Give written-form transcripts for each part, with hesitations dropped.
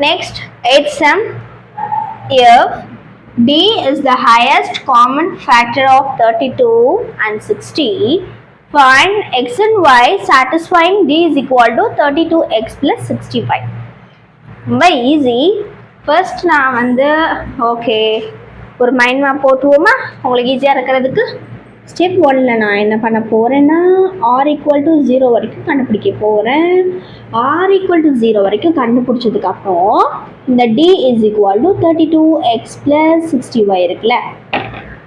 Next, 8th sum. If D is the highest common factor of 32 and 60, find x and y satisfying D is equal to 32x plus 65. ரொம்ப easy. First நான் வந்து okay ஒரு mind map போட்டுவோமா உங்களுக்கு ஈஸியாக இருக்கிறதுக்கு. Step 1ல் நான் என்ன பண்ண போகிறேன்னா r ஈக்குவல் டு 0 வரைக்கும் கண்டுபிடிக்க போகிறேன். r ஈக்குவல் டு 0 வரைக்கும் கண்டுபிடிச்சதுக்கப்புறம் இந்த d is equal to 32x plus 60y இருக்குல்ல,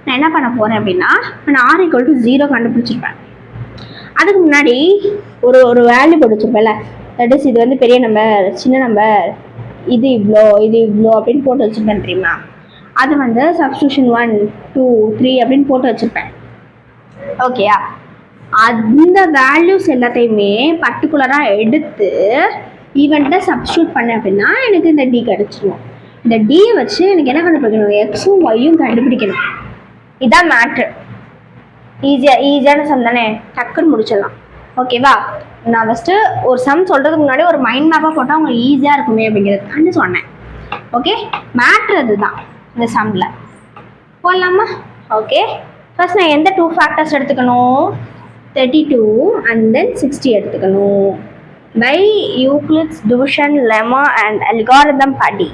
நான் என்ன பண்ண போகிறேன் அப்படின்னா நான் r ஈக்குவல் டு 0 கண்டுபிடிச்சிருப்பேன். அதுக்கு முன்னாடி ஒரு வேல்யூ போட்டு வச்சுருப்பேன்ல, தட் இஸ் இது வந்து பெரிய நம்பர் சின்ன நம்பர் இது இவ்வளோ அப்படின்னு போட்டு வச்சுருப்பேன் தெரியுமா. அது வந்து சப்ஸ்டியூஷன் 1 2 3 அப்படின்னு போட்டு வச்சுருப்பேன். ஓகேயா, அந்த வேல்யூஸ் எல்லாத்தையுமே பர்டிகுலராக எடுத்து ஈவெண்ட்டை சப்ஸ்டியூட் பண்ணேன் அப்படின்னா எனக்கு இந்த டி கிடச்சிடும். இந்த டியை வச்சு எனக்கு என்ன கண்டுபிடிக்கணும், எக்ஸும் ஒய்யும் கண்டுபிடிக்கணும். இதுதான் மேட்ரு. ஈஸியான சம் தானே, டக்குன்னு முடிச்சிடலாம். ஓகேவா, நான் ஃபஸ்ட்டு ஒரு சம் சொல்கிறதுக்கு முன்னாடி ஒரு மைண்ட் மேப்பாக போட்டால் உங்களுக்கு ஈஸியாக இருக்குமே அப்படிங்கிறதுக்காண்டி சொன்னேன். ஓகே, மேட்ரு அதுதான் இந்த சம்மில். போடலாமா? ஓகே, ஃபர்ஸ்ட் நான் எந்த 2 ஃபேக்டர்ஸ் எடுத்துக்கணும், 32 அண்ட் தென் 60 எடுத்துக்கணும். By Euclid's division lemma and algorithm படி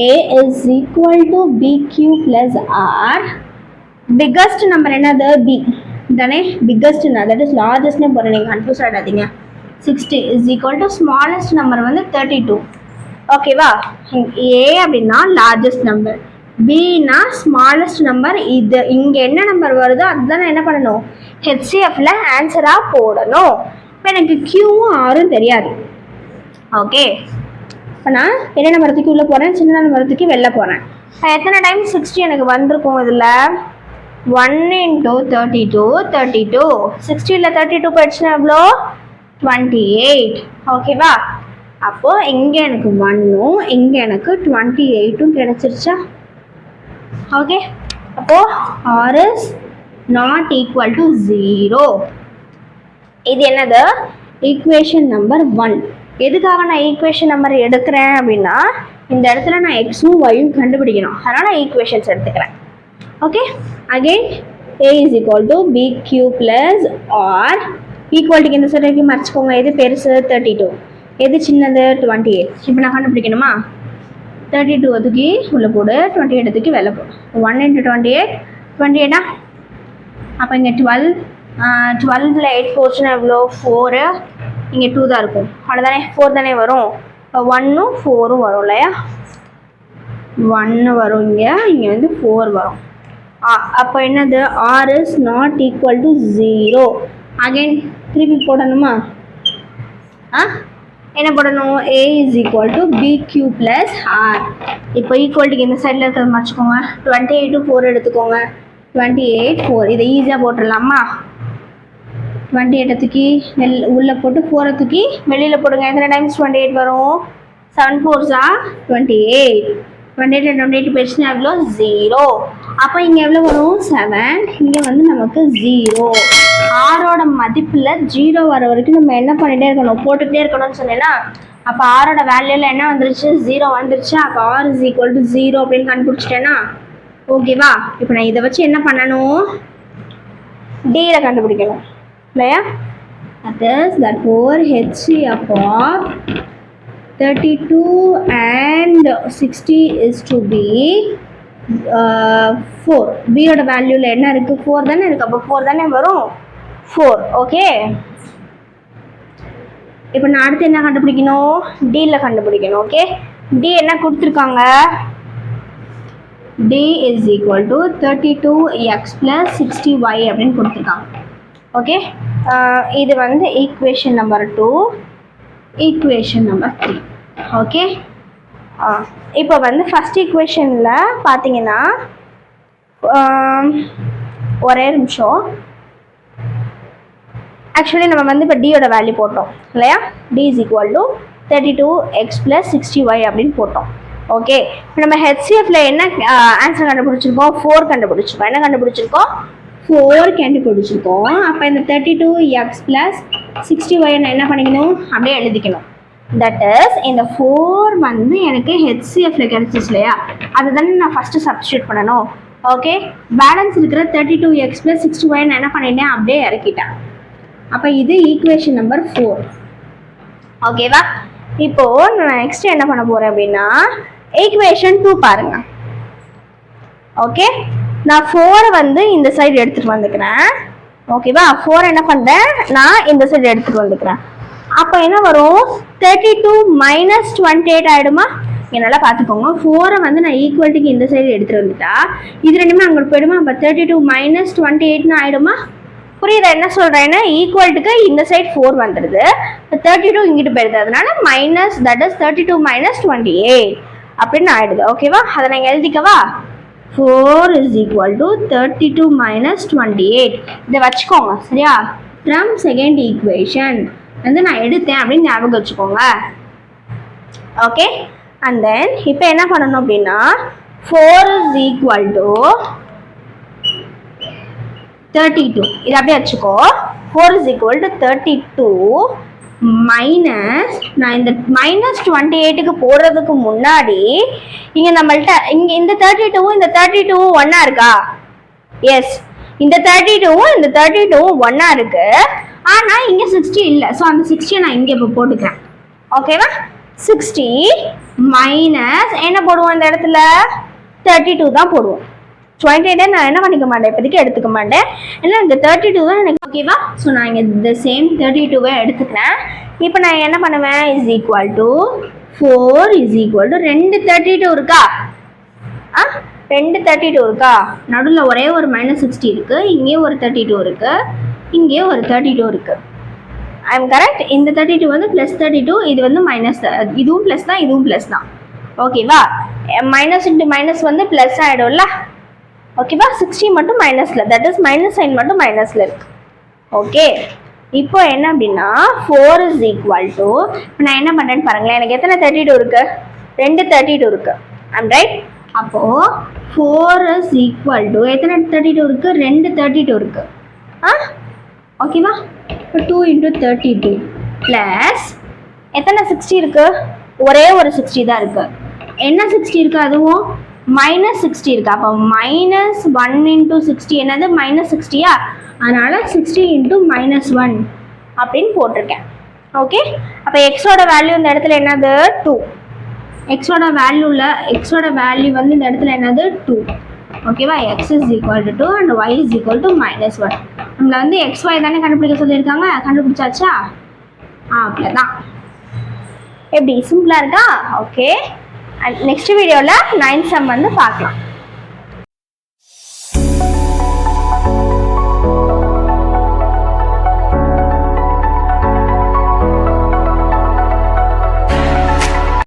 a is equal to bq plus r. Biggest number என்னது, b தானே. பிக்கஸ்ட்னா தட் இஸ் லார்ஜஸ்ட்னே போகிறேன், நீங்கள் கன்ஃபியூஸ் ஆகிடாதீங்க. 60 is equal to smallest number வந்து 32. ஓகேவா, a அப்படின்னா லார்ஜஸ்ட் நம்பர், பின்னா ஸ்மாலஸ்ட் நம்பர். இது இங்கே என்ன நம்பர் வருதோ அதுதான் நான் என்ன பண்ணணும், ஹெச்சிஎஃப்ல ஆன்சராக போடணும். இப்போ எனக்கு கியூவும் ஆரும் தெரியாது. ஓகே, இப்போ நான் என்ன நம்பரத்துக்கு உள்ளே போகிறேன், சின்ன நம்பரத்துக்கு வெளில போகிறேன். எத்தனை டைம் 60 எனக்கு வந்திருக்கும் இதில், 1 into 32 32. 60ல் 32 போயிடுச்சுன்னா எவ்வளோ, 28. ஓகேவா, அப்போது இங்கே எனக்கு 1ம் இங்கே எனக்கு 28ம் கிடச்சிருச்சா. ஓகே, அப்போது r is not equal to 0. இது என்னது, ஈக்குவேஷன் நம்பர் 1. எதுக்காக நான் ஈக்குவேஷன் நம்பர் எடுக்கிறேன் அப்படின்னா இந்த இடத்துல நான் எக்ஸும் ஒய்யும் கண்டுபிடிக்கணும், அதனால் நான் ஈக்குவேஷன்ஸ் எடுத்துக்கிறேன். Okay, again a is equal to bq plus r ஈக்குவல்ட்டுக்கு இந்த சைடு வரைக்கும் மறைச்சிக்கோங்க. எது பெருசு 32, எது சின்னது 28. இப்போ நான் கண்டுபிடிக்கணுமா, 32 அதுக்கு உள்ளே போடு, 28 அதுக்கு வெளில போடு. 1 into 28 28. அப்போ இங்கே 12ல் 8 போச்சுன்னா எவ்வளோ, 4. இங்கே 2 தான் இருக்கும், அவ்வளோதானே, 4 தானே வரும். 1ம் 4ம் வரும் இல்லையா, 1 வரும் இங்கே வந்து 4 வரும். அப்போ என்னது, r is not equal to 0. Again திருப்பி போடணுமா, என்ன போடணும், a is equal to bq plus r. இப்போ ஈக்குவல்ட்டுக்கு இந்த சைடில் இருக்கிறத மறைச்சிக்கோங்க. 28 4 எடுத்துக்கோங்க, 28 4. இதை ஈஸியாக போட்டுடலாமா. 28 தூக்கி உள்ளே போட்டு 4 தூக்கி வெளியில் போடுங்க. எத்தனை டைம்ஸ் 28 வரும், 7 4s are 28. 28 28 போயிடுச்சுன்னா எவ்வளோ, 0. அப்போ இங்கே எவ்வளோ வரும், 7. இங்கே வந்து நமக்கு 0. ஆரோட மதிப்பில் 0 வர வரைக்கும் நம்ம என்ன பண்ணிகிட்டே இருக்கணும், போட்டுக்கிட்டே இருக்கணும்னு சொன்னேன்னா. அப்போ ஆரோட வேல்யூவில் என்ன வந்துருச்சு, 0 வந்துருச்சு. அப்போ r is equal to 0 அப்படின்னு கண்டுபிடிச்சிட்டேன்னா ஓகேவா. இப்போ நான் இதை வச்சு என்ன பண்ணணும், டியில் கண்டுபிடிக்கணும் இல்லையா. that is therefore HCF of 32 and 60 is to be 4. b ஓட வேல்யூவில் என்ன இருக்குது, 4 தானே இருக்குது. அப்போ 4 தானே வரும், 4. ஓகே, இப்போ நான் அடுத்து என்ன கண்டுபிடிக்கணும், டியில் கண்டுபிடிக்கணும். ஓகே, டி என்ன கொடுத்துருக்காங்க, d is equal to 32x plus 60y அப்படின்னு கொடுத்துருக்காங்க. ஓகே, இது வந்து equation number 2, equation number 3. Okay, இப்போ வந்து ஃபஸ்ட் ஈக்குவேஷனில் பார்த்தீங்கன்னா ஒரே நிமிஷம், ஆக்சுவலி நம்ம வந்து இப்போ டியோட வேல்யூ போட்டோம் இல்லையா. d is equal to 32x plus 60y அப்படின்னு போட்டோம். ஓகே, இப்போ நம்ம ஹெச்சிஎஃப்ல என்ன ஆன்சர் கண்டுபிடிச்சிருக்கோம், 4 கண்டுபிடிச்சிருக்கோம். என்ன கண்டுபிடிச்சிருக்கோம், 4 கண்டுபிடிச்சிருக்கோம். அப்போ இந்த 32x plus 60y என்ன பண்ணிக்கணும், அப்படியே எழுதிக்கணும். தட் இஸ் இந்த 4 வந்து எனக்கு ஹெச்சிஎஃப்ல கிடைச்சிச்சு இல்லையா, அதை தானே நான் ஃபஸ்ட்டு சப்ஸ்டியூட் பண்ணணும். ஓகே, பேலன்ஸ் இருக்கிற 32x + 60y நான் என்ன பண்ணிட்டேன், அப்படியே இறக்கிட்டேன். அப்போ இது ஈக்குவேஷன் நம்பர் 4. ஓகேவா? இப்போது நான் நெக்ஸ்ட் என்ன பண்ண போகிறேன் அப்படின்னா ஈக்குவேஷன் 2 பாருங்க. ஓகே, நான் 4 வந்து இந்த சைடு எடுத்துகிட்டு வந்துக்கிறேன். ஓகேவா? 4 என்ன பண்ணுறேன், நான் இந்த சைடு எடுத்துகிட்டு வந்துக்கிறேன். அப்போ என்ன வரும், 32 - 28 ஆகிடுமா? என்னால் பார்த்துக்கோங்க, 4 வந்து நான் ஈக்குவல்ட்டுக்கு இந்த சைடு எடுத்துகிட்டு வந்துட்டா இது ரெண்டுமே அங்கே போயிடுமா? அப்போ 32 - 28 ஆகிடுமா? புரியுதா என்ன சொல்கிறேன்னா, ஈக்குவல்ட்டுக்கு இந்த சைடு 4 வந்துடுது, 32 இங்கிட்டு போயிடுது, அதனால மைனஸ், தட் இஸ் 32 - 28 அப்படின்னு ஆகிடுது. ஓகேவா? அதை நான் எழுதிக்கவா? 4 = 32 - 28. இதை வச்சுக்கோங்க சரியா? ஃப்ரம் செகண்ட் ஈக்குவேஷன் வந்து நான் எடுத்தேன் அப்படின்னு ஞாபகம் வச்சுக்கோங்க. ஓகே, அண்ட் தென் இப்போ என்ன பண்ணணும் அப்படின்னா 4 = 32. இது அப்படியே வச்சுக்கோ. 4 = 32 மைனஸ், நான் இந்த -28க்கு போடுறதுக்கு முன்னாடி இங்கே நம்மள்ட்ட இங்கே இந்த 32வும் இந்த 32வும் ஒன்றா இருக்கா? எஸ், இந்த 32வும் இந்த 32வும் ஒன்றா இருக்கு. ஆனால் இங்கே 60 இல்லை. ஸோ அந்த 60 நான் இங்கே இப்போ போட்டுக்கிறேன். ஓகேவா? 60 மைனஸ் என்ன போடுவோம் இந்த இடத்துல, 32 தான் போடுவோம். 28 நான் என்ன பண்ணிக்க மாட்டேன், இப்போதைக்கு எடுத்துக்க மாட்டேன், ஏன்னா இந்த 32 தான் எனக்கு. ஓகேவா? ஸோ நான் இங்கே இந்த சேம் 32வை எடுத்துக்கிறேன். இப்போ நான் என்ன பண்ணுவேன், இஸ் ஈக்குவல் டு 4 = 2 32 இருக்கா? 2 32 இருக்கா? நடுவில் ஒரே ஒரு -60 இருக்குது, இங்கேயே ஒரு 32 இருக்குது, இங்கேயே ஒரு 32 இருக்குது. I am correct? இந்த 32 வந்து +32, இது வந்து மைனஸ், இதுவும் ப்ளஸ் தான், இதுவும் ப்ளஸ் தான். ஓகேவா? மைனஸ் இன்ட்டு மைனஸ் வந்து ப்ளஸ் ஆகிடும்ல. ஓகேவா? 60 மட்டும் மைனஸில், தட் இஸ் மைனஸ் சைன் மட்டும் மைனஸில் இருக்குது. ஓகே, இப்போ என்ன அப்படின்னா 4 = இப்போ நான் என்ன பண்ணுறேன்னு பாருங்களேன், எனக்கு எத்தனை 32 இருக்குது, 2 32 இருக்குது. I'm right? அப்போது 4 = எத்தனை 32 இருக்குது, 2 32 இருக்குது. ஓகேவா? இப்போ 2 × 32 ப்ளஸ் எத்தனை 60 இருக்குது, ஒரே ஒரு 60 தான் இருக்குது. என்ன 60 இருக்குது, அதுவும் -60 இருக்குது. அப்போ -1 × 60 என்னது, -60யா? அதனால் 60 × -1 அப்படின்னு போட்டிருக்கேன். ஓகே, அப்போ எக்ஸோட வேல்யூ இந்த இடத்துல என்னது, 2. எக்ஸோட வேல்யூ வந்து இந்த இடத்துல என்னது, 2. ஓகேவா? x = 2 and y = -1. நம்மளை வந்து xy தானே கண்டுபிடிக்க சொல்லியிருக்காங்க, கண்டுபிடிச்சாச்சா? அவ்வளோதான். எப்படி சிம்பிளாக இருக்கா? ஓகே, நெக்ஸ்ட் வீடியோவில் 9th sum வந்து பார்க்கலாம்.